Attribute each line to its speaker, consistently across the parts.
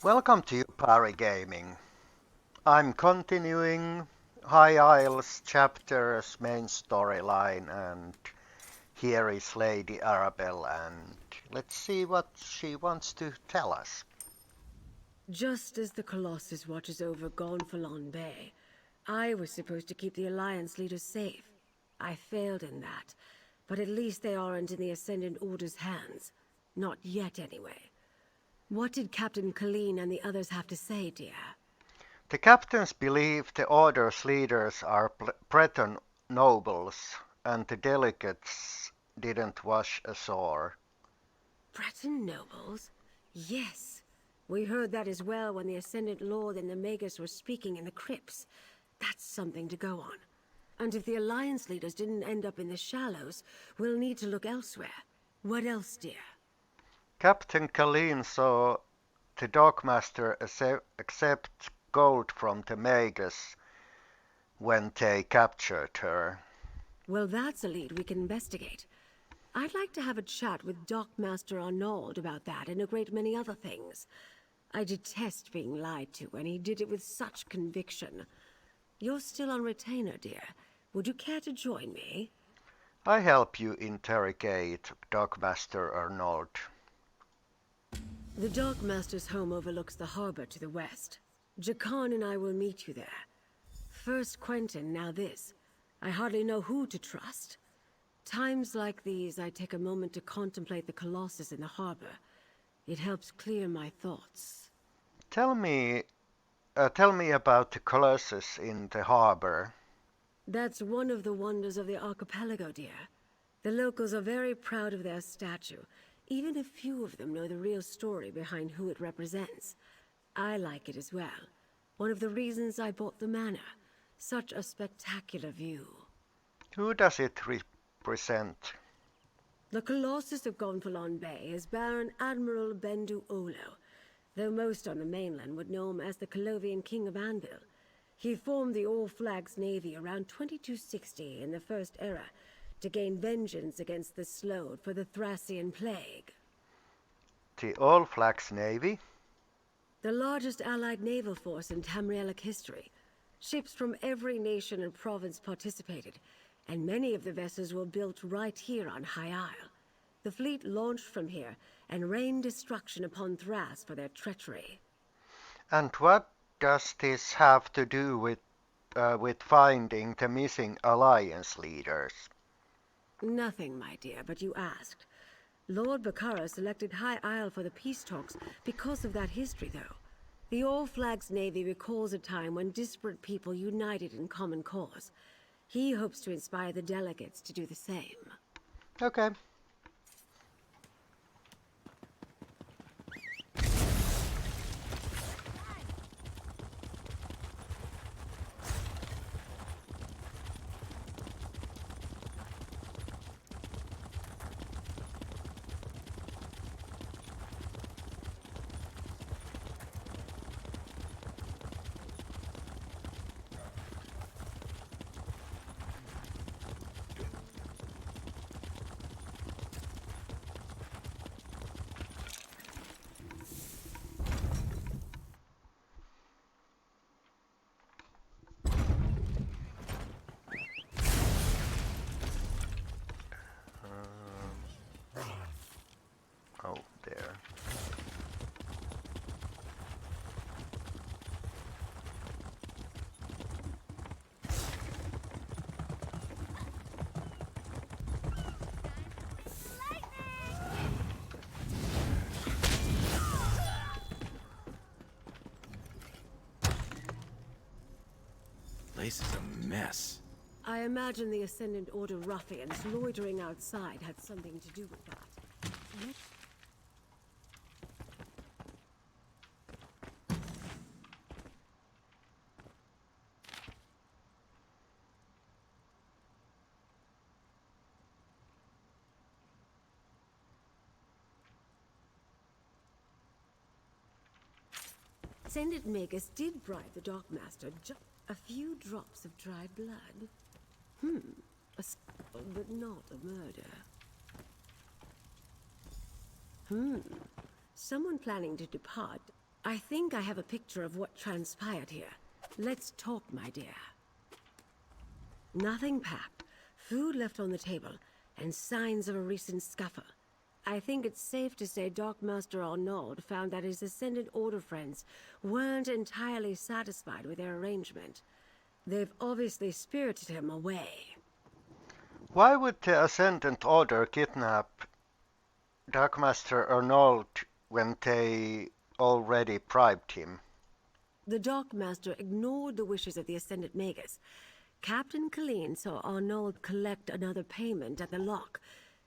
Speaker 1: Welcome to Parry Gaming. I'm continuing High Isles chapter's main storyline, and here is Lady Arabelle, and let's see what she wants to tell us.
Speaker 2: Just as the Colossus watches over Gonfalon Bay, I was supposed to keep the Alliance leaders safe. I failed in that, but at least they aren't in the Ascendant Order's hands. Not yet, anyway. What did Captain Colleen and the others have to say, dear?
Speaker 1: The captains believe the Order's leaders are Breton nobles, and the delegates didn't wash ashore.
Speaker 2: Breton nobles? Yes. We heard that as well when the Ascendant Lord and the Magus were speaking in the crypts. That's something to go on. And if the Alliance leaders didn't end up in the shallows, we'll need to look elsewhere. What else, dear?
Speaker 1: Captain Colleen saw the Dogmaster accept gold from the Magus when they captured her.
Speaker 2: Well, that's a lead we can investigate. I'd like to have a chat with Dockmaster Arnauld about that and a great many other things. I detest being lied to, and he did it with such conviction. You're still on retainer, dear. Would you care to join me?
Speaker 1: I help you interrogate Dogmaster Arnold.
Speaker 2: The Dockmaster's home overlooks the harbor to the west. Jacan and I will meet you there. First Quentin, now this. I hardly know who to trust. Times like these, I take a moment to contemplate the Colossus in the harbor. It helps clear my thoughts.
Speaker 1: Tell me about the Colossus in the harbor.
Speaker 2: That's one of the wonders of the archipelago, dear. The locals are very proud of their statue. Even a few of them know the real story behind who it represents. I like it as well. One of the reasons I bought the manor. Such a spectacular view.
Speaker 1: Who does it represent?
Speaker 2: The Colossus of Gonfalon Bay is Baron Admiral Bendu Olo, though most on the mainland would know him as the Colovian King of Anvil. He formed the All Flags Navy around 2260 in the First Era to gain vengeance against the Slode for the Thracian Plague.
Speaker 1: The All Flags Navy?
Speaker 2: The largest allied naval force in Tamrielic history. Ships from every nation and province participated, and many of the vessels were built right here on High Isle. The fleet launched from here and rained destruction upon Thras for their treachery.
Speaker 1: And what does this have to do with finding the missing Alliance leaders?
Speaker 2: Nothing, my dear, but you asked. Lord Bakara selected High Isle for the peace talks because of that history, though. The All Flags Navy recalls a time when disparate people united in common cause. He hopes to inspire the delegates to do the same.
Speaker 1: Okay. Oh, there.
Speaker 3: Place is a mess.
Speaker 2: I imagine the Ascendant Order ruffians loitering outside had something to do with that. Ascendant Magus did bribe the Dockmaster a few drops of dried blood. But not a murder. Someone planning to depart. I think I have a picture of what transpired here. Let's talk, my dear. Nothing packed, food left on the table, and signs of a recent scuffle. I think it's safe to say Dockmaster Arnaud found that his Ascendant Order friends weren't entirely satisfied with their arrangement. They've obviously spirited him away.
Speaker 1: Why would the Ascendant Order kidnap Darkmaster Arnold when they already bribed him?
Speaker 2: The Dockmaster ignored the wishes of the Ascendant Magus. Captain Colleen saw Arnold collect another payment at the lock.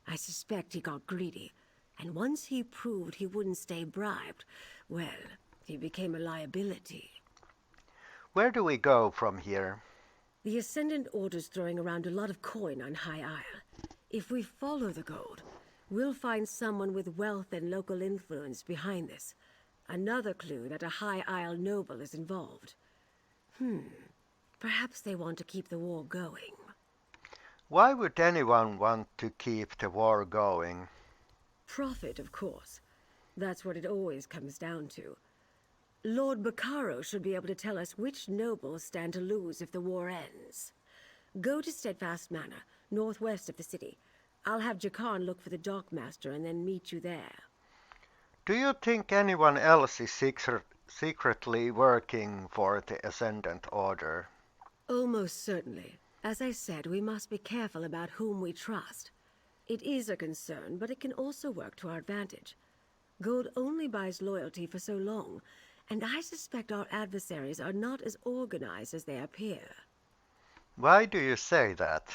Speaker 2: I suspect he got greedy, and once he proved he wouldn't stay bribed, well, he became a liability.
Speaker 1: Where do we go from here?
Speaker 2: The Ascendant Order's throwing around a lot of coin on High Isle. If we follow the gold, we'll find someone with wealth and local influence behind this. Another clue that a High Isle noble is involved. Perhaps they want to keep the war going.
Speaker 1: Why would anyone want to keep the war going?
Speaker 2: Profit, of course. That's what it always comes down to. Lord Baccaro should be able to tell us which nobles stand to lose if the war ends. Go to Steadfast Manor, northwest of the city. I'll have Jakarn look for the Dockmaster and then meet you there.
Speaker 1: Do you think anyone else is secretly working for the Ascendant Order?
Speaker 2: Almost certainly. As I said, we must be careful about whom we trust. It is a concern, but it can also work to our advantage. Gold only buys loyalty for so long, and I suspect our adversaries are not as organized as they appear.
Speaker 1: Why do you say that?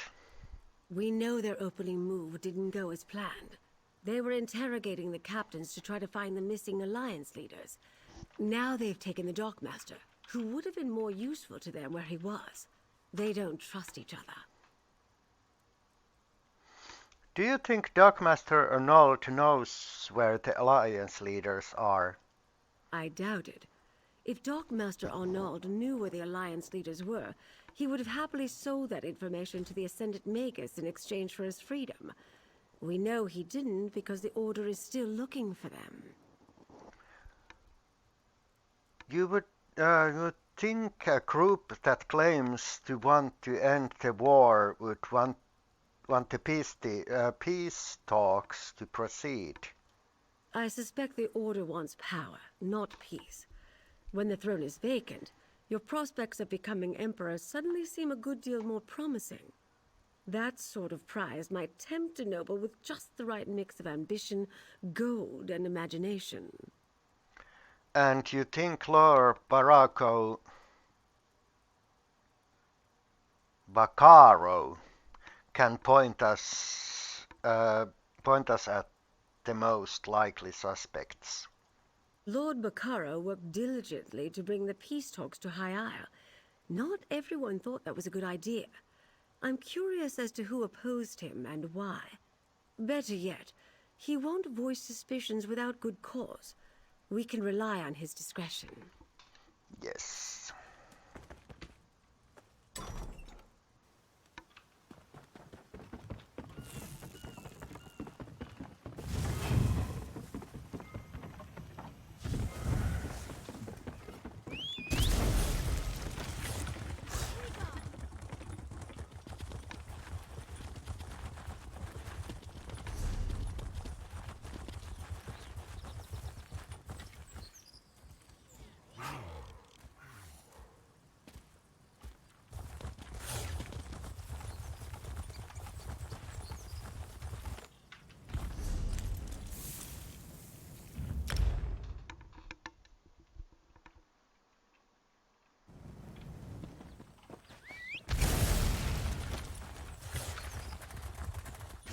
Speaker 2: We know their opening move didn't go as planned. They were interrogating the captains to try to find the missing alliance leaders. Now they've taken the Dockmaster, who would have been more useful to them where he was. They don't trust each other.
Speaker 1: Do you think Dockmaster Arnold knows where the alliance leaders are?
Speaker 2: I doubt it. If Dockmaster Arnold knew where the alliance leaders were, he would have happily sold that information to the Ascendant Magus in exchange for his freedom. We know he didn't because the Order is still looking for them.
Speaker 1: You would think a group that claims to want to end the war would want the peace talks to proceed.
Speaker 2: I suspect the Order wants power, not peace. When the throne is vacant, your prospects of becoming Emperor suddenly seem a good deal more promising. That sort of prize might tempt a noble with just the right mix of ambition, gold, and imagination.
Speaker 1: And you think Lord Baccaro can point us at the most likely suspects?
Speaker 2: Lord Baccaro worked diligently to bring the peace talks to High Isle. Not everyone thought that was a good idea. I'm curious as to who opposed him and why. Better yet, he won't voice suspicions without good cause. We can rely on his discretion.
Speaker 1: Yes.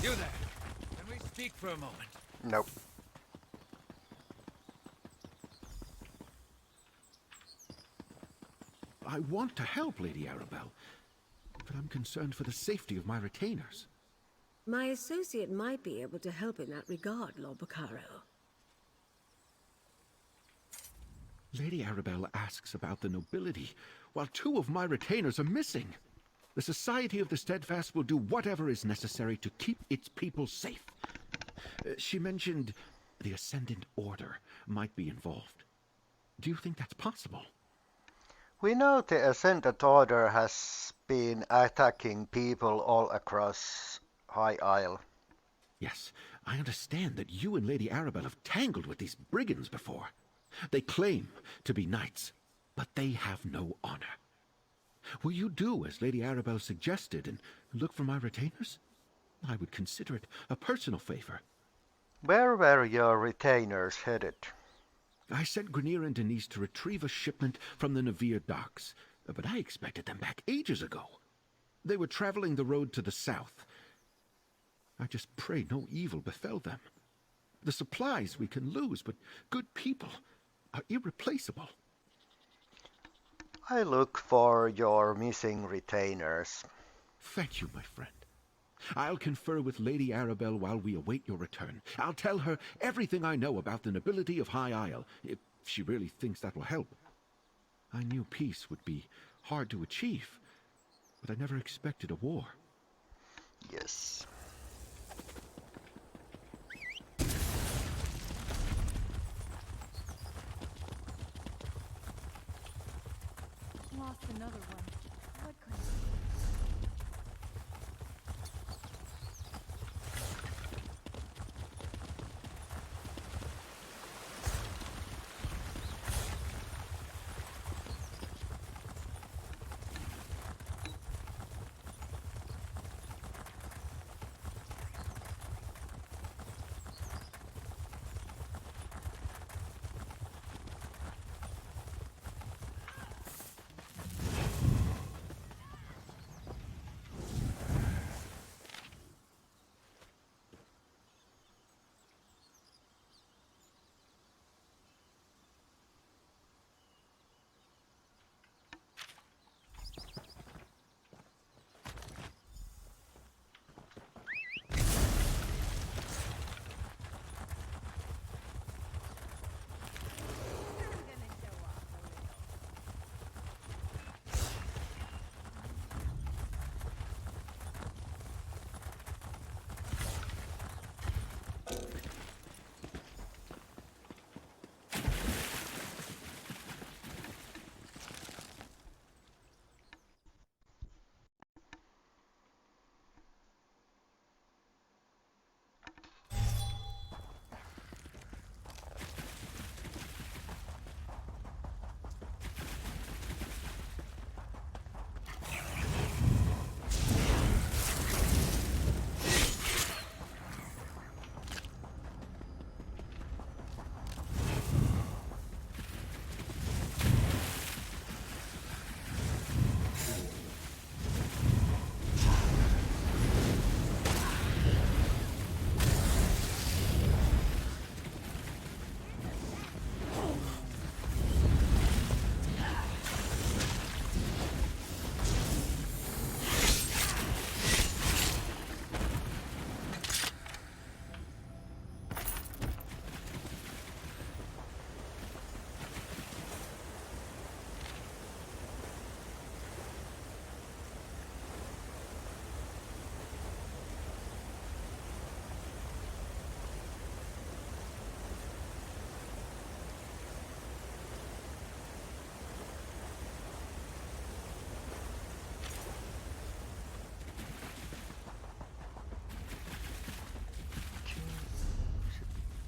Speaker 3: You there. Can we speak for a moment?
Speaker 1: Nope.
Speaker 4: I want to help, Lady Arabelle, but I'm concerned for the safety of my retainers.
Speaker 2: My associate might be able to help in that regard, Lord Baccaro.
Speaker 4: Lady Arabelle asks about the nobility, while 2 of my retainers are missing. The Society of the Steadfast will do whatever is necessary to keep its people safe. She mentioned the Ascendant Order might be involved. Do you think that's possible?
Speaker 1: We know the Ascendant Order has been attacking people all across High Isle.
Speaker 4: Yes, I understand that you and Lady Arabelle have tangled with these brigands before. They claim to be knights, but they have no honor. Will you do as Lady Arabelle suggested and look for my retainers? I would consider it a personal favor.
Speaker 1: Where were your retainers headed?
Speaker 4: I sent Grenier and Denise to retrieve a shipment from the Navir docks, but I expected them back ages ago. They were traveling the road to the south. I just pray no evil befell them. The supplies we can lose, but good people are irreplaceable.
Speaker 1: I look for your missing retainers.
Speaker 4: Thank you, my friend. I'll confer with Lady Arabelle while we await your return. I'll tell her everything I know about the nobility of High Isle, if she really thinks that will help. I knew peace would be hard to achieve, but I never expected a war.
Speaker 1: Yes.
Speaker 5: Lost another one. What could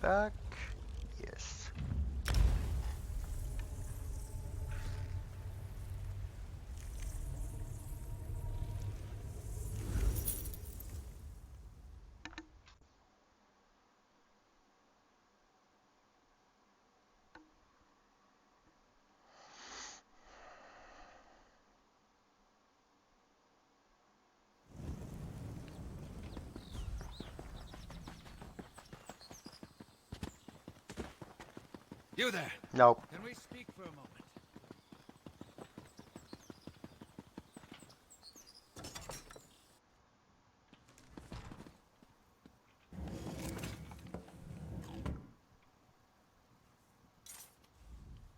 Speaker 1: Back. Yes.
Speaker 3: You there!
Speaker 1: No.
Speaker 3: Can we speak for a moment?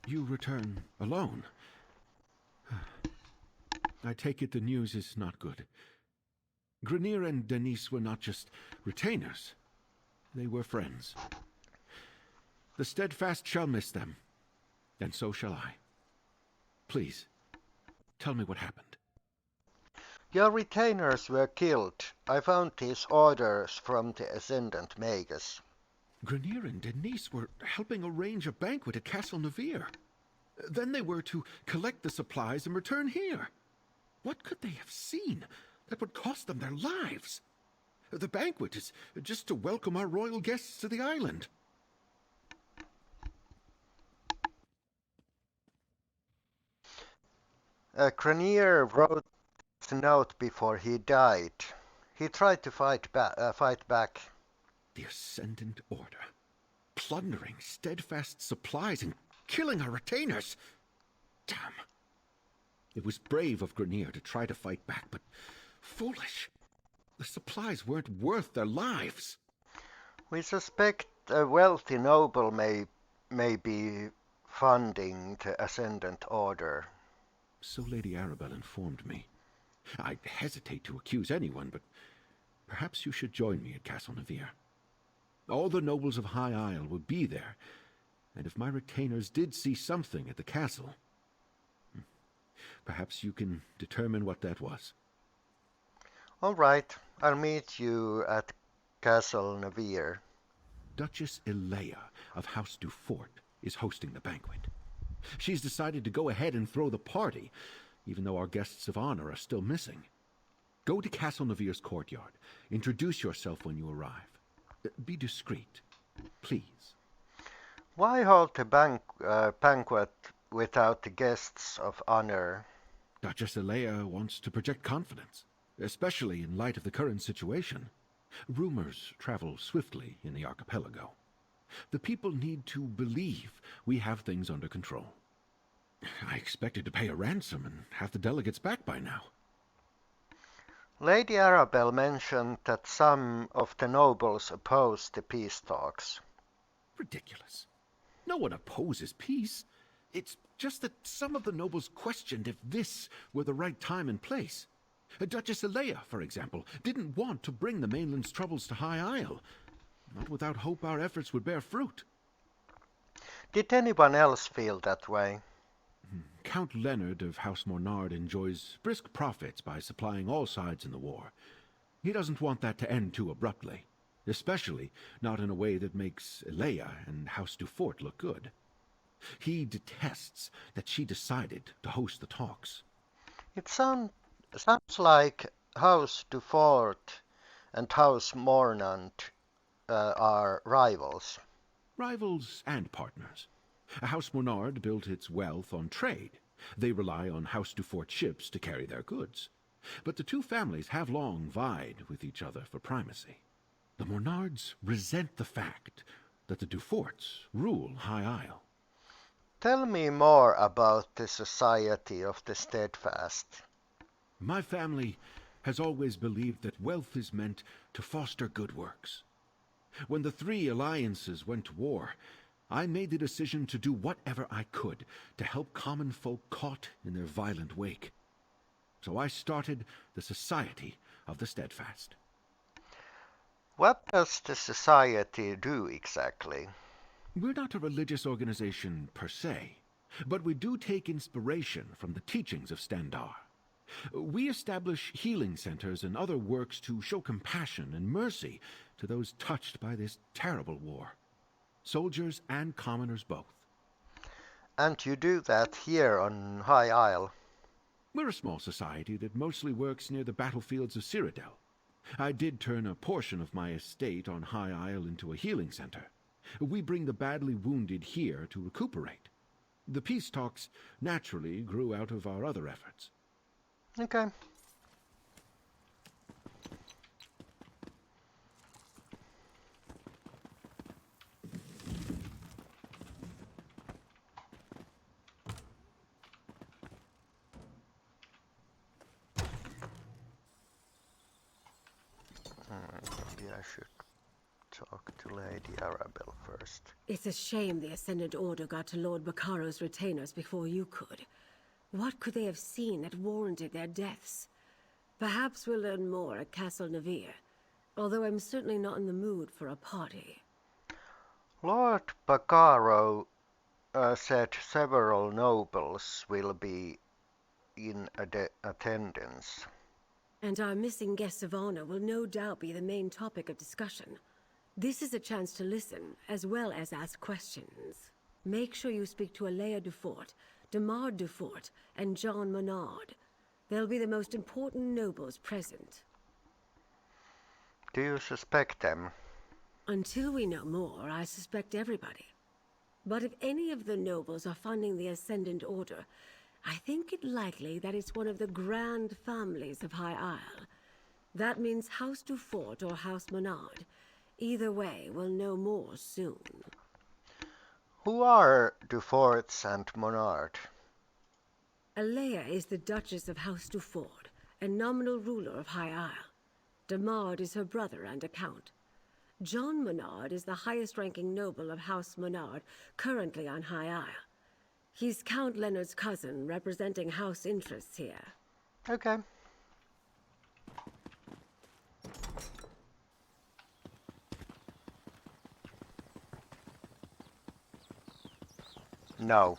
Speaker 4: You return alone? I take it the news is not good. Grenier and Denise were not just retainers. They were friends. The Steadfast shall miss them, And so shall I. Please, tell me what happened.
Speaker 1: Your retainers were killed. I found these orders from the Ascendant Magus.
Speaker 4: Grenier and Denise were helping arrange a banquet at Castle Nevere. Then they were to collect the supplies and return here. What could they have seen that would cost them their lives? The banquet is just to welcome our royal guests to the island.
Speaker 1: Grenier wrote the note before he died. He tried to fight back.
Speaker 4: The Ascendant Order, plundering steadfast supplies and killing our retainers. Damn. It was brave of Grenier to try to fight back, but foolish. The supplies weren't worth their lives.
Speaker 1: We suspect a wealthy noble may be funding the Ascendant Order.
Speaker 4: So Lady Arabelle informed me. I hesitate to accuse anyone, but perhaps you should join me at Castle Nevere. All the nobles of High Isle will be there, and if my retainers did see something at the castle, perhaps you can determine what that was.
Speaker 1: All right, I'll meet you at Castle Nevere.
Speaker 4: Duchess Elea of House Dufort is hosting the banquet. She's decided to go ahead and throw the party, even though our guests of honor are still missing. Go to Castle Nevere's courtyard. Introduce yourself when you arrive. Be discreet, please.
Speaker 1: Why hold a banquet without the guests of honor?
Speaker 4: Duchess Elea wants to project confidence, especially in light of the current situation. Rumors travel swiftly in the archipelago. The people need to believe we have things under control. I expected to pay a ransom and have the delegates back by now.
Speaker 1: Lady Arabelle mentioned that some of the nobles oppose the peace talks.
Speaker 4: Ridiculous. No one opposes peace. It's just that some of the nobles questioned if this were the right time and place. Duchess Elea, for example, didn't want to bring the mainland's troubles to High Isle. Not without hope our efforts would bear fruit.
Speaker 1: Did anyone else feel that way?
Speaker 4: Count Leonard of House Mornard enjoys brisk profits by supplying all sides in the war. He doesn't want that to end too abruptly, especially not in a way that makes Elea and House Dufort look good. He detests that she decided to host the talks.
Speaker 1: It sounds like House Dufort and House Mornard are rivals.
Speaker 4: Rivals and partners. House Mornard built its wealth on trade. They rely on House Dufort ships to carry their goods. But the two families have long vied with each other for primacy. The Mornards resent the fact that the Duforts rule High Isle.
Speaker 1: Tell me more about the Society of the Steadfast.
Speaker 4: My family has always believed that wealth is meant to foster good works. When the three alliances went to war, I made the decision to do whatever I could to help common folk caught in their violent wake. So I started the Society of the Steadfast.
Speaker 1: What does the Society do exactly?
Speaker 4: We're not a religious organization per se, but we do take inspiration from the teachings of Standar. We establish healing centers and other works to show compassion and mercy to those touched by this terrible war. Soldiers and commoners both.
Speaker 1: And you do that here on High Isle?
Speaker 4: We're a small society that mostly works near the battlefields of Cyrodiil. I did turn a portion of my estate on High Isle into a healing center. We bring the badly wounded here to recuperate. The peace talks naturally grew out of our other efforts.
Speaker 1: Okay. Maybe I should talk to Lady Arabelle first.
Speaker 2: It's a shame the Ascendant Order got to Lord Baccaro's retainers before you could. What could they have seen that warranted their deaths? Perhaps we'll learn more at Castle Nevere, although I'm certainly not in the mood for a party.
Speaker 1: Lord Baccaro said several nobles will be in attendance.
Speaker 2: And our missing guests of honor will no doubt be the main topic of discussion. This is a chance to listen, as well as ask questions. Make sure you speak to Alea Dufort, Demard Dufort, and John Menard. They'll be the most important nobles present.
Speaker 1: Do you suspect them?
Speaker 2: Until we know more, I suspect everybody. But if any of the nobles are funding the Ascendant Order, I think it likely that it's one of the grand families of High Isle. That means House Dufort or House Menard. Either way, we'll know more soon.
Speaker 1: Who are Duforts and Monard?
Speaker 2: Alea is the Duchess of House Dufort, and nominal ruler of High Isle. Demard is her brother and a count. John Menard is the highest-ranking noble of House Menard, currently on High Isle. He's Count Leonard's cousin, representing house interests here.
Speaker 1: Okay. No.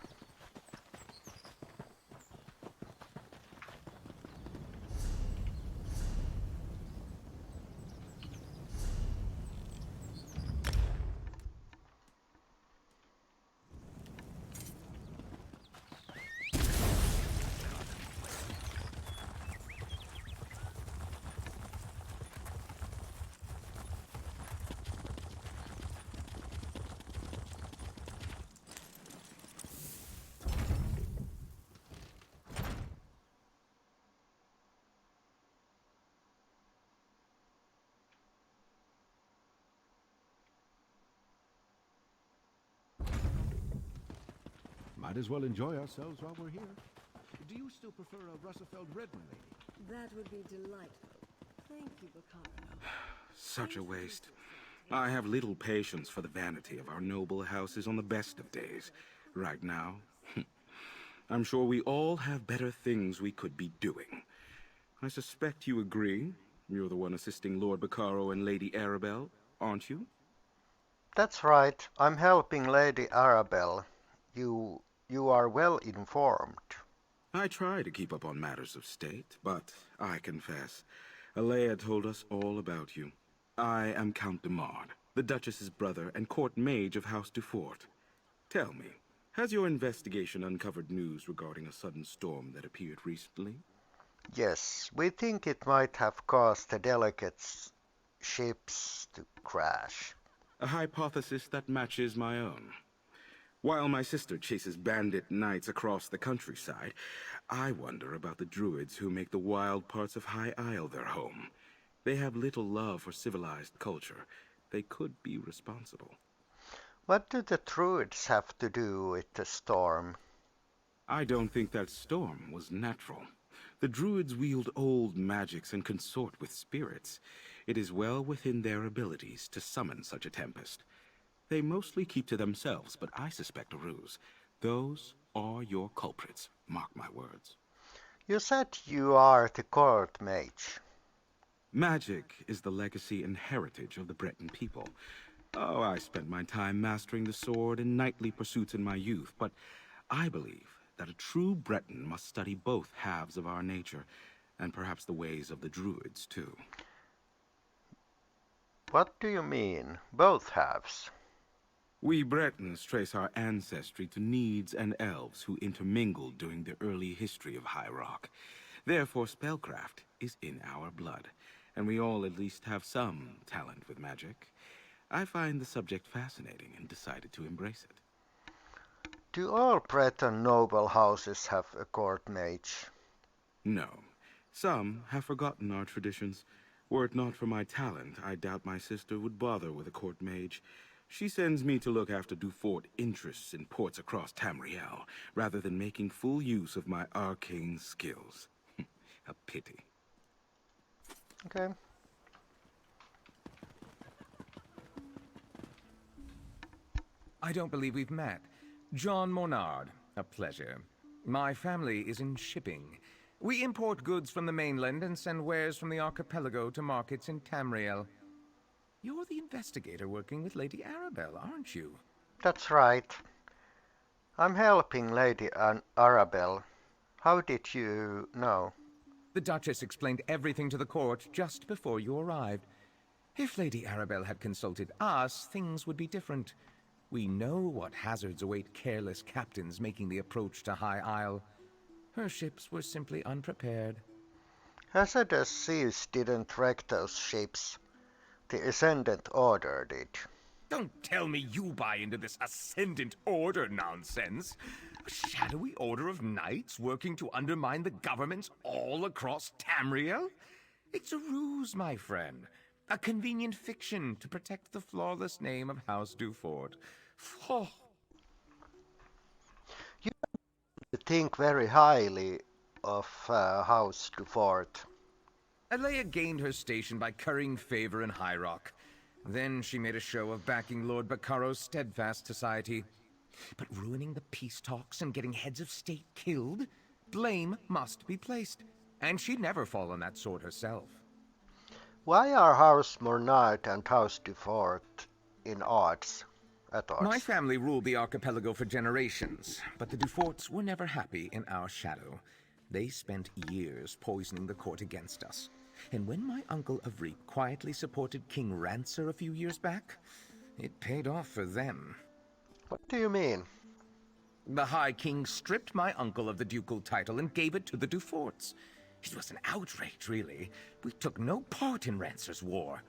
Speaker 4: Might as well enjoy ourselves while we're here. Do you still prefer a Russefeld red, my lady?
Speaker 2: That would be delightful. Thank you, Bacaro.
Speaker 6: Such a waste. I have little patience for the vanity of our noble houses on the best of days. Right now, I'm sure we all have better things we could be doing. I suspect you agree. You're the one assisting Lord Bacaro and Lady Arabelle, aren't you?
Speaker 1: That's right. I'm helping Lady Arabelle. You are well informed.
Speaker 6: I try to keep up on matters of state, but I confess, Alea told us all about you. I am Count Demard, the Duchess's brother and court mage of House Dufort. Tell me, has your investigation uncovered news regarding a sudden storm that appeared recently?
Speaker 1: Yes, we think it might have caused the delegates' ships to crash.
Speaker 6: A hypothesis that matches my own. While my sister chases bandit knights across the countryside, I wonder about the druids who make the wild parts of High Isle their home. They have little love for civilized culture. They could be responsible.
Speaker 1: What do the druids have to do with the storm?
Speaker 6: I don't think that storm was natural. The druids wield old magics and consort with spirits. It is well within their abilities to summon such a tempest. They mostly keep to themselves, but I suspect a ruse. Those are your culprits, mark my words.
Speaker 1: You said you are the court mage.
Speaker 6: Magic is the legacy and heritage of the Breton people. Oh, I spent my time mastering the sword and knightly pursuits in my youth, but I believe that a true Breton must study both halves of our nature, and perhaps the ways of the druids, too.
Speaker 1: What do you mean, both halves?
Speaker 6: We Bretons trace our ancestry to Needs and Elves who intermingled during the early history of High Rock. Therefore, spellcraft is in our blood, and we all at least have some talent with magic. I find the subject fascinating and decided to embrace it.
Speaker 1: Do all Breton noble houses have a court mage?
Speaker 6: No. Some have forgotten our traditions. Were it not for my talent, I doubt my sister would bother with a court mage. She sends me to look after Dufort interests in ports across Tamriel, rather than making full use of my arcane skills. A pity.
Speaker 1: Okay.
Speaker 3: I don't believe we've met. John Monard, a pleasure. My family is in shipping. We import goods from the mainland and send wares from the archipelago to markets in Tamriel. You're the investigator working with Lady Arabelle, aren't you?
Speaker 1: That's right. I'm helping Lady Arabelle. How did you know?
Speaker 3: The Duchess explained everything to the court just before you arrived. If Lady Arabelle had consulted us, things would be different. We know what hazards await careless captains making the approach to High Isle. Her ships were simply unprepared.
Speaker 1: Hazardous seas didn't wreck those ships. The Ascendant Order did.
Speaker 3: Don't tell me you buy into this Ascendant Order nonsense. A shadowy order of knights working to undermine the governments all across Tamriel? It's a ruse, my friend. A convenient fiction to protect the flawless name of House Dufort. Oh,
Speaker 1: You think very highly of House Dufort.
Speaker 3: Alea gained her station by currying favor in High Rock. Then she made a show of backing Lord Baccaro's steadfast society. But ruining the peace talks and getting heads of state killed? Blame must be placed. And she'd never fall on that sword herself.
Speaker 1: Why are House Mornard and House Dufort in odds? At odds?
Speaker 3: My family ruled the archipelago for generations, but the Duforts were never happy in our shadow. They spent years poisoning the court against us. And when my uncle Avreep quietly supported King Rancer a few years back, it paid off for them.
Speaker 1: What do you mean?
Speaker 3: The High King stripped my uncle of the ducal title and gave it to the Duforts. It was an outrage, really. We took no part in Rancer's war.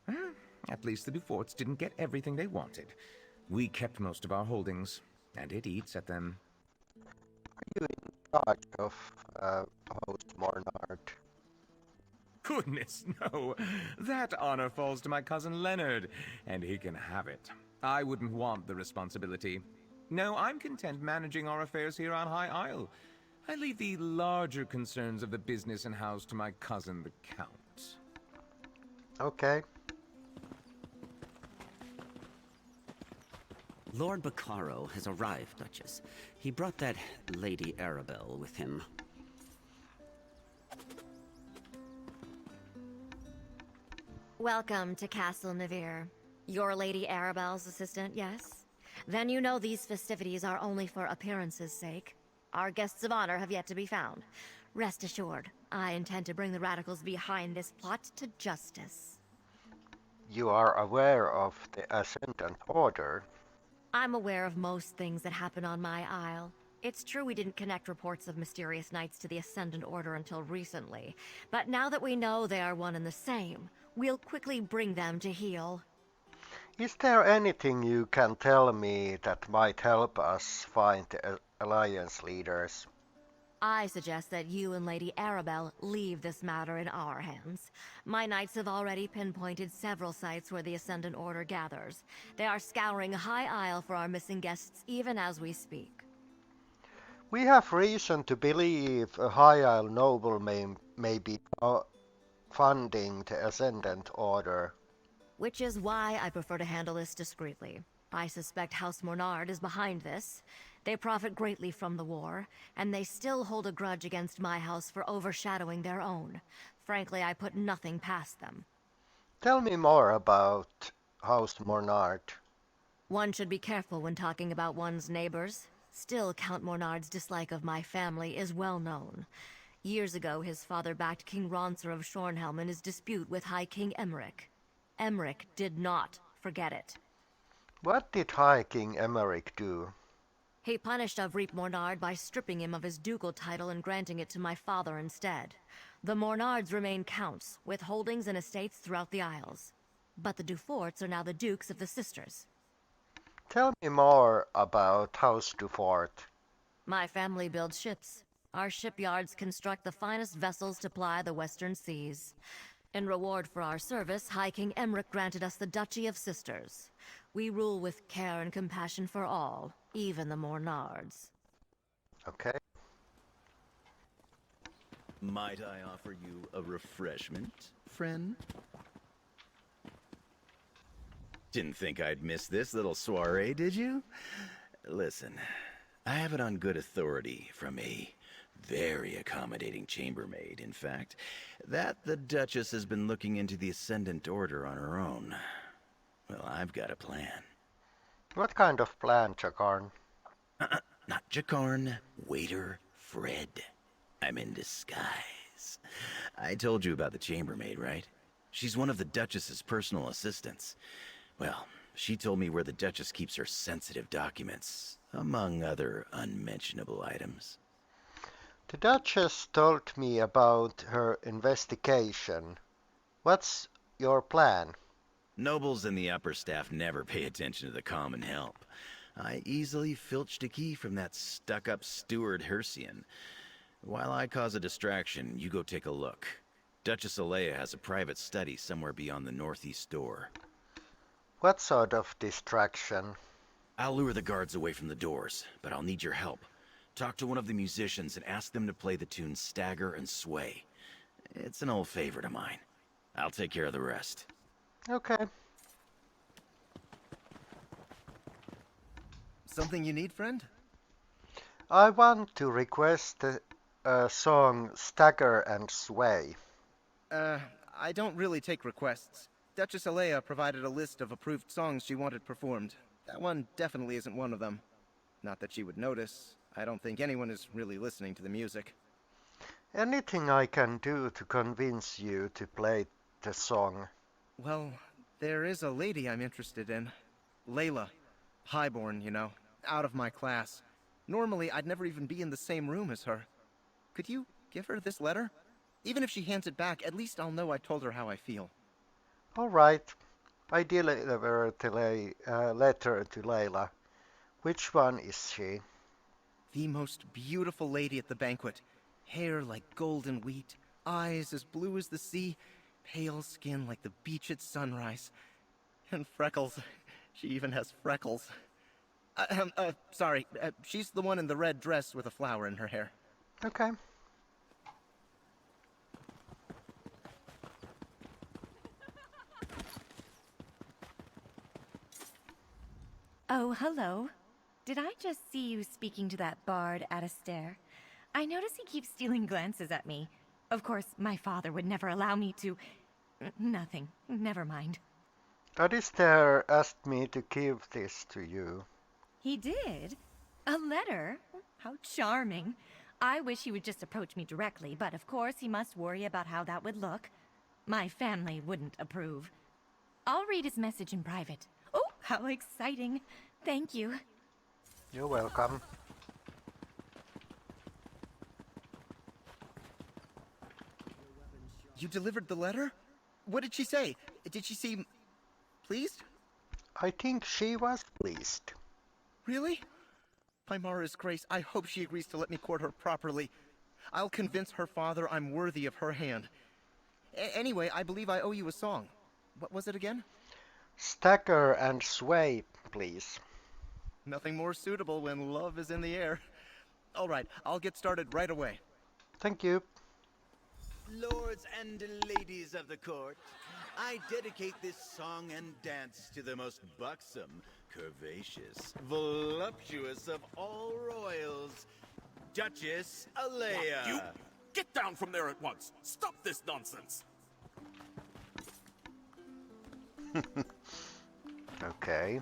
Speaker 3: Well, at least the Duforts didn't get everything they wanted. We kept most of our holdings, and it eats at them.
Speaker 1: Are you in charge of House Mornard?
Speaker 3: Goodness, no. That honor falls to my cousin Leonard, and he can have it. I wouldn't want the responsibility. No, I'm content managing our affairs here on High Isle. I leave the larger concerns of the business and house to my cousin, the Count.
Speaker 1: Okay.
Speaker 7: Lord Baccaro has arrived, Duchess. He brought that Lady Arabelle with him.
Speaker 8: Welcome to Castle Navir. You're Lady Arabelle's assistant, yes? Then you know these festivities are only for appearances' sake. Our guests of honor have yet to be found. Rest assured, I intend to bring the radicals behind this plot to justice.
Speaker 1: You are aware of the Ascendant Order.
Speaker 8: I'm aware of most things that happen on my isle. It's true we didn't connect reports of mysterious knights to the Ascendant Order until recently, but now that we know they are one and the same, we'll quickly bring them to heel.
Speaker 1: Is there anything you can tell me that might help us find the Alliance leaders?
Speaker 8: I suggest that you and Lady Arabelle leave this matter in our hands. My knights have already pinpointed several sites where the Ascendant Order gathers. They are scouring High Isle for our missing guests even as we speak.
Speaker 1: We have reason to believe a High Isle noble may be funding the Ascendant Order.
Speaker 8: Which is why I prefer to handle this discreetly. I suspect House Mornard is behind this. They profit greatly from the war, and they still hold a grudge against my house for overshadowing their own. Frankly, I put nothing past them.
Speaker 1: Tell me more about House Mornard.
Speaker 8: One should be careful when talking about one's neighbors. Still, Count Mornard's dislike of my family is well known. Years ago, his father backed King Rancer of Shornhelm in his dispute with High King Emmerich. Emmerich did not forget it.
Speaker 1: What did High King Emmerich do?
Speaker 8: He punished Avreep Mornard by stripping him of his ducal title and granting it to my father instead. The Mornards remain counts, with holdings and estates throughout the Isles. But the Duforts are now the Dukes of the Sisters.
Speaker 1: Tell me more about House Dufort.
Speaker 8: My family builds ships. Our shipyards construct the finest vessels to ply the western seas. In reward for our service, High King Emmerich granted us the Duchy of Sisters. We rule with care and compassion for all, even the Mornards.
Speaker 1: Okay.
Speaker 9: Might I offer you a refreshment, friend? Didn't think I'd miss this little soiree, did you? Listen, I have it on good authority from a very accommodating chambermaid, in fact, that the Duchess has been looking into the Ascendant Order on her own. Well, I've got a plan.
Speaker 1: What kind of plan, Jakarn?
Speaker 9: Not Jakarn, waiter Fred. I'm in disguise. I told you about the chambermaid, right? She's one of the Duchess's personal assistants. Well, she told me where the Duchess keeps her sensitive documents, among other unmentionable items.
Speaker 1: The Duchess told me about her investigation. What's your plan?
Speaker 9: Nobles and the upper staff never pay attention to the common help. I easily filched a key from that stuck-up steward Hercian. While I cause a distraction, you go take a look. Duchess Alea has a private study somewhere beyond the northeast door.
Speaker 1: What sort of distraction?
Speaker 9: I'll lure the guards away from the doors, but I'll need your help. Talk to one of the musicians and ask them to play the tune Stagger and Sway. It's an old favorite of mine. I'll take care of the rest.
Speaker 1: Okay.
Speaker 10: Something you need, friend?
Speaker 1: I want to request a song Stagger and Sway.
Speaker 10: I don't really take requests. Duchess Alea provided a list of approved songs she wanted performed. That one definitely isn't one of them. Not that she would notice. I don't think anyone is really listening to the music.
Speaker 1: Anything I can do to convince you to play the song?
Speaker 10: Well, there is a lady I'm interested in. Layla. Highborn, you know. Out of my class. Normally, I'd never even be in the same room as her. Could you give her this letter? Even if she hands it back, at least I'll know I told her how I feel.
Speaker 1: All right. I deliver the letter to Layla. Which one is she?
Speaker 10: The most beautiful lady at the banquet. Hair like golden wheat, eyes as blue as the sea, pale skin like the beach at sunrise. And freckles. She even has freckles. Sorry. She's the one in the red dress with a flower in her hair.
Speaker 1: Okay.
Speaker 5: Oh, hello. Did I just see you speaking to that bard Atastair? I notice he keeps stealing glances at me. Of course, my father would never allow me to... Nothing. Never mind.
Speaker 1: Alistair asked me to give this to you.
Speaker 5: He did? A letter? How charming. I wish he would just approach me directly, but of course he must worry about how that would look. My family wouldn't approve. I'll read his message in private. Oh, how exciting. Thank you.
Speaker 1: You're welcome.
Speaker 10: You delivered the letter? What did she say? Did she seem... pleased?
Speaker 1: I think she was pleased.
Speaker 10: Really? By Mara's grace, I hope she agrees to let me court her properly. I'll convince her father I'm worthy of her hand. Anyway, I believe I owe you a song. What was it again?
Speaker 1: Stagger and Sway, please.
Speaker 10: Nothing more suitable when love is in the air. All right, I'll get started right away.
Speaker 1: Thank you.
Speaker 9: Lords and ladies of the court, I dedicate this song and dance to the most buxom, curvaceous, voluptuous of all royals, Duchess Alea.
Speaker 11: You get down from there at once. Stop this nonsense.
Speaker 1: Okay.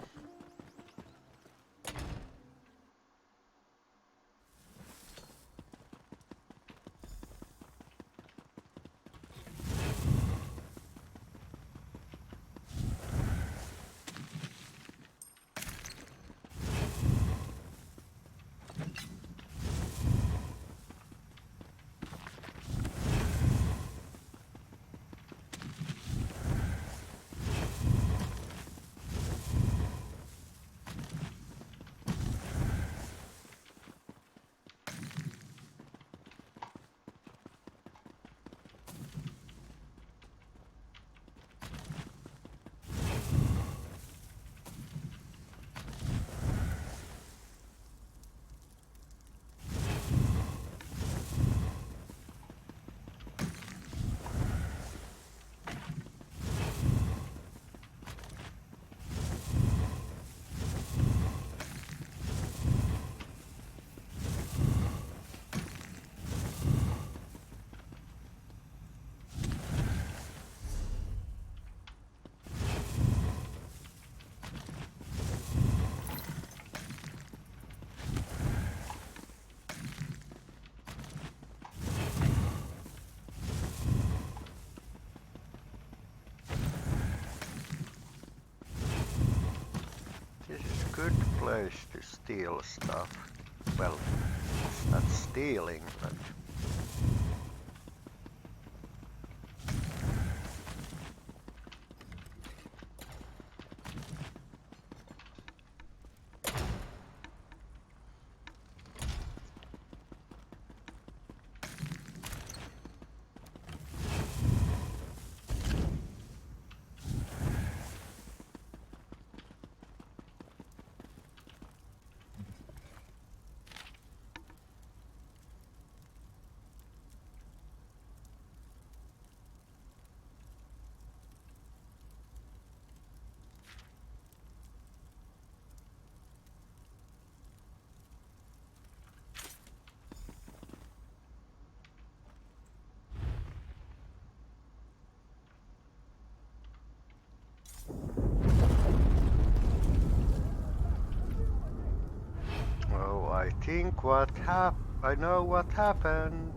Speaker 1: place to steal stuff. Well, it's not stealing, but... Oh, I know what happened.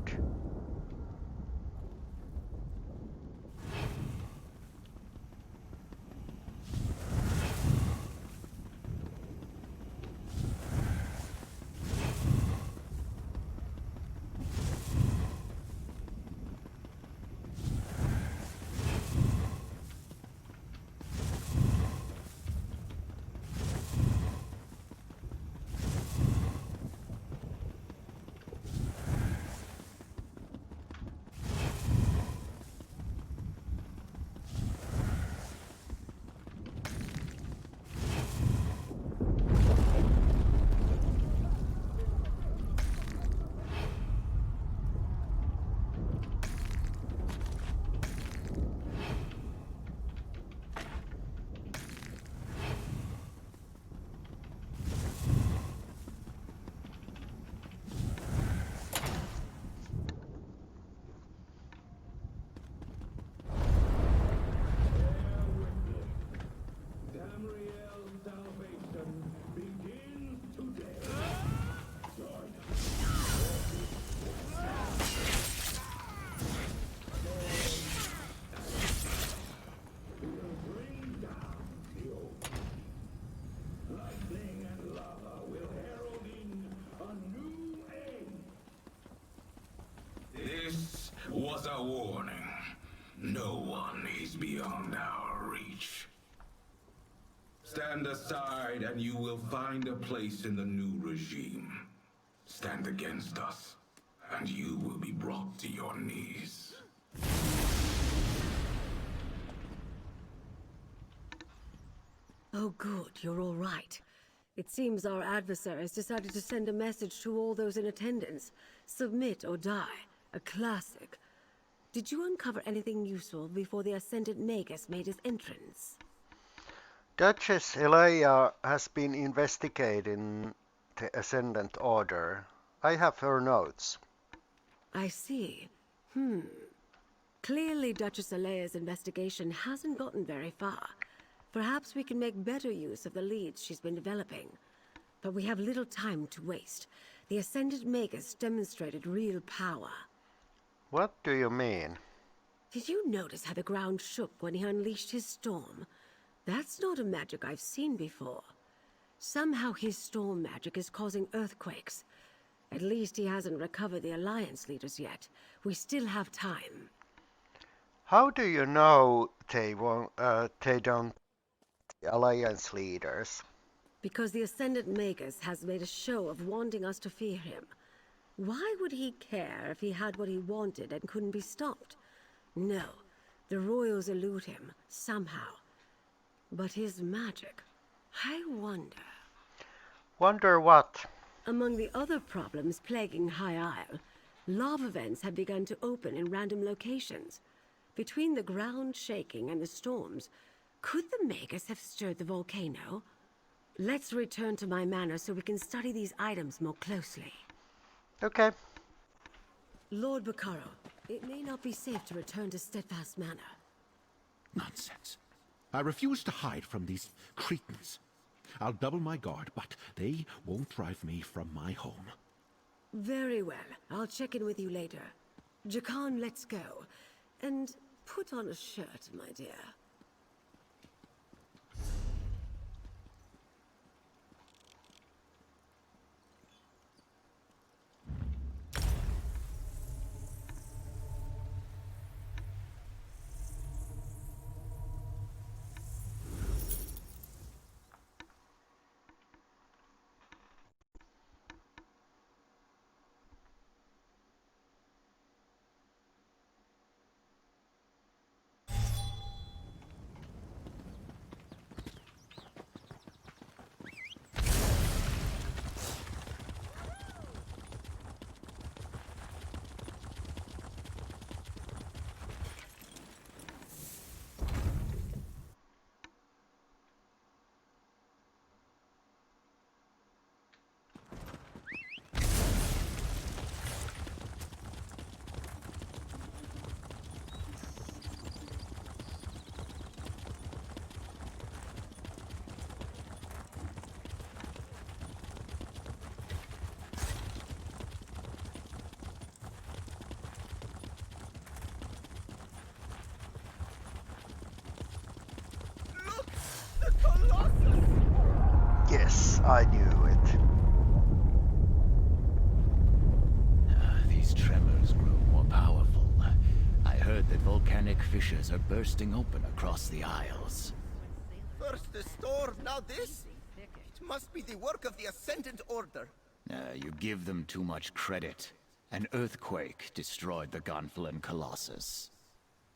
Speaker 12: This was a warning. No one is beyond our reach. Stand aside and you will find a place in the new regime. Stand against us, and you will be brought to your knees.
Speaker 2: Oh good, you're all right. It seems our adversary has decided to send a message to all those in attendance. Submit or die. A classic. Did you uncover anything useful before the Ascendant Magus made his entrance?
Speaker 1: Duchess Elia has been investigating the Ascendant Order. I have her notes.
Speaker 2: I see. Clearly Duchess Elia's investigation hasn't gotten very far. Perhaps we can make better use of the leads she's been developing. But we have little time to waste. The Ascendant Magus demonstrated real power.
Speaker 1: What do you mean?
Speaker 2: Did you notice how the ground shook when he unleashed his storm? That's not a magic I've seen before. Somehow his storm magic is causing earthquakes. At least he hasn't recovered the Alliance leaders yet. We still have time.
Speaker 1: How do you know they don't the Alliance leaders?
Speaker 2: Because the Ascendant Magus has made a show of wanting us to fear him. Why would he care if he had what he wanted and couldn't be stopped? No, the royals elude him, somehow. But his magic, I wonder...
Speaker 1: Wonder what?
Speaker 2: Among the other problems plaguing High Isle, lava vents have begun to open in random locations. Between the ground shaking and the storms, could the Magus have stirred the volcano? Let's return to my manor so we can study these items more closely.
Speaker 1: Okay.
Speaker 2: Lord Baccaro, it may not be safe to return to Steadfast Manor.
Speaker 4: Nonsense. I refuse to hide from these cretins. I'll double my guard, but they won't drive me from my home.
Speaker 2: Very well. I'll check in with you later. Jakan, let's go. And put on a shirt, my dear.
Speaker 1: I knew it.
Speaker 13: These tremors grow more powerful. I heard that volcanic fissures are bursting open across the Isles.
Speaker 10: First the storm, now this? It must be the work of the Ascendant Order.
Speaker 13: You give them too much credit. An earthquake destroyed the Gonfalon Colossus.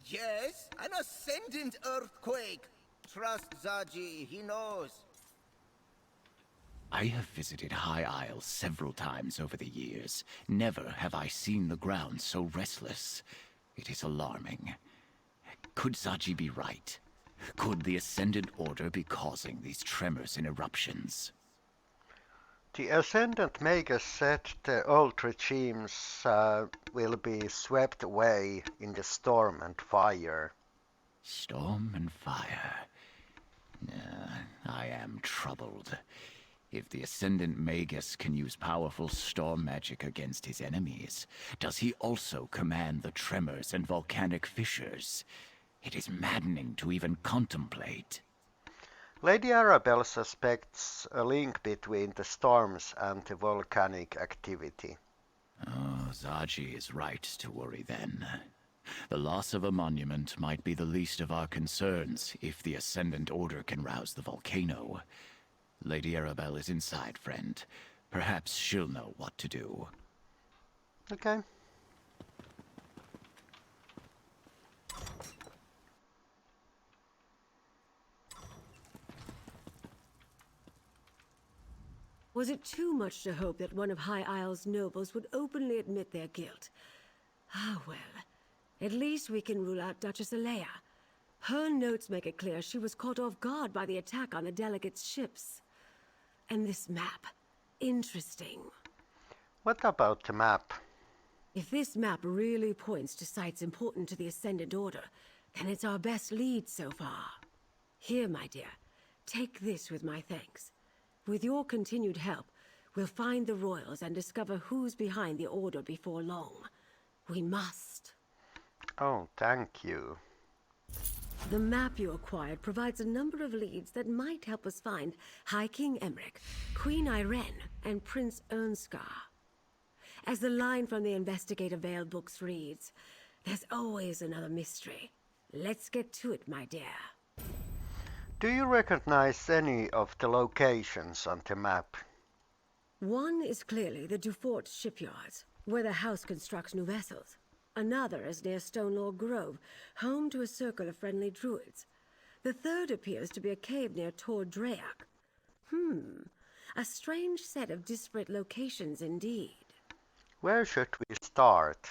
Speaker 10: Yes, an Ascendant Earthquake. Trust Zaji, he knows.
Speaker 13: I have visited High Isle several times over the years. Never have I seen the ground so restless. It is alarming. Could Zaji be right? Could the Ascendant Order be causing these tremors and eruptions?
Speaker 1: The Ascendant Magus said the old regimes will be swept away in the storm and fire.
Speaker 13: Storm and fire. I am troubled. If the Ascendant Magus can use powerful storm magic against his enemies, does he also command the tremors and volcanic fissures? It is maddening to even contemplate.
Speaker 1: Lady Arabelle suspects a link between the storms and the volcanic activity.
Speaker 13: Oh, Zaji is right to worry then. The loss of a monument might be the least of our concerns if the Ascendant Order can rouse the volcano. Lady Arabelle is inside, friend. Perhaps she'll know what to do.
Speaker 1: Okay.
Speaker 2: Was it too much to hope that one of High Isle's nobles would openly admit their guilt? Ah, well. At least we can rule out Duchess Alea. Her notes make it clear she was caught off guard by the attack on the delegates' ships. And this map. Interesting.
Speaker 1: What about the map?
Speaker 2: If this map really points to sites important to the Ascendant Order, then it's our best lead so far. Here, my dear, take this with my thanks. With your continued help, we'll find the royals and discover who's behind the Order before long. We must.
Speaker 1: Oh, thank you.
Speaker 2: The map you acquired provides a number of leads that might help us find High King Emmerich, Queen Irene, and Prince Ernskar. As the line from the Investigator Veil books reads, there's always another mystery. Let's get to it, my dear.
Speaker 1: Do you recognize any of the locations on the map?
Speaker 2: One is clearly the Dufort shipyards, where the house constructs new vessels. Another is near Stonelaw Grove, home to a circle of friendly druids. The third appears to be a cave near Tor Dreak. A strange set of disparate locations indeed.
Speaker 1: Where should we start?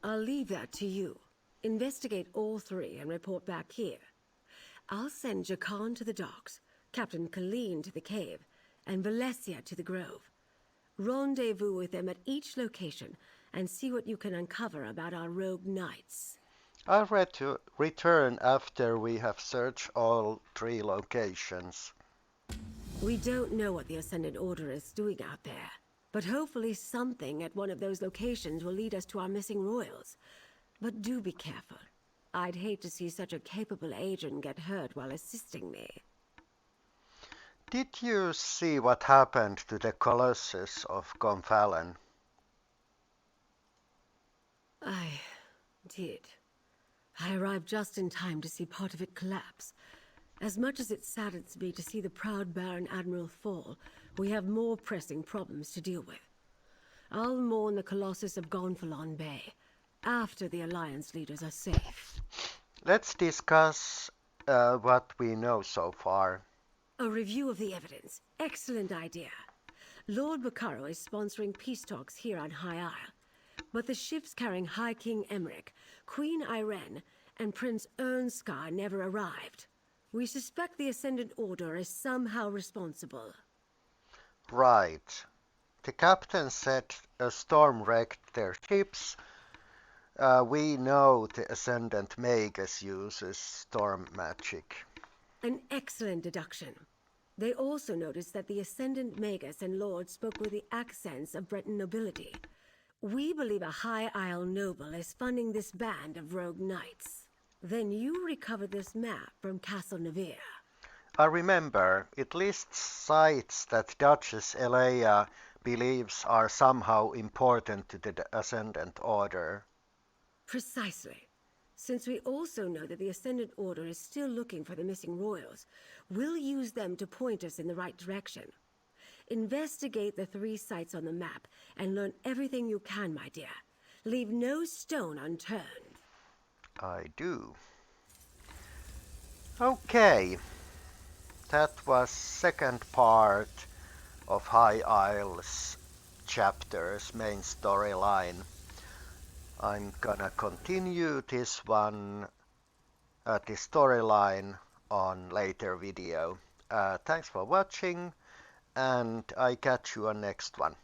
Speaker 2: I'll leave that to you. Investigate all three and report back here. I'll send Jakan to the docks, Captain Colleen to the cave, and Valencia to the grove. Rendezvous with them at each location and see what you can uncover about our rogue knights.
Speaker 1: I'll return after we have searched all three locations.
Speaker 2: We don't know what the Ascendant Order is doing out there, but hopefully something at one of those locations will lead us to our missing royals. But do be careful. I'd hate to see such a capable agent get hurt while assisting me.
Speaker 1: Did you see what happened to the Colossus of Gonfalon?
Speaker 2: I did. I arrived just in time to see part of it collapse. As much as it saddens me to see the proud Baron Admiral fall, we have more pressing problems to deal with. I'll mourn the Colossus of Gonfalon Bay after the Alliance leaders are safe.
Speaker 1: Let's discuss what we know so far.
Speaker 2: A review of the evidence. Excellent idea. Lord Bacaro is sponsoring peace talks here on High Isle. But the ships carrying High King Emmerich, Queen Irene, and Prince Ernskar never arrived. We suspect the Ascendant Order is somehow responsible.
Speaker 1: Right. The captain said a storm wrecked their ships. We know the Ascendant Magus uses storm magic.
Speaker 2: An excellent deduction. They also noticed that the Ascendant Magus and Lord spoke with the accents of Breton nobility. We believe a High Isle noble is funding this band of rogue knights. Then you recovered this map from Castle Nevere.
Speaker 1: remember, it lists sites that Duchess Eleia believes are somehow important to the Ascendant Order.
Speaker 2: Precisely. Since we also know that the Ascendant Order is still looking for the missing royals, we'll use them to point us in the right direction. Investigate the 3 sites on the map and learn everything you can, my dear. Leave no stone unturned.
Speaker 1: I do. Okay, that was second part of High Isle's chapter's main storyline. I'm gonna continue this one, this storyline on later video. Thanks for watching, and I catch you on next one.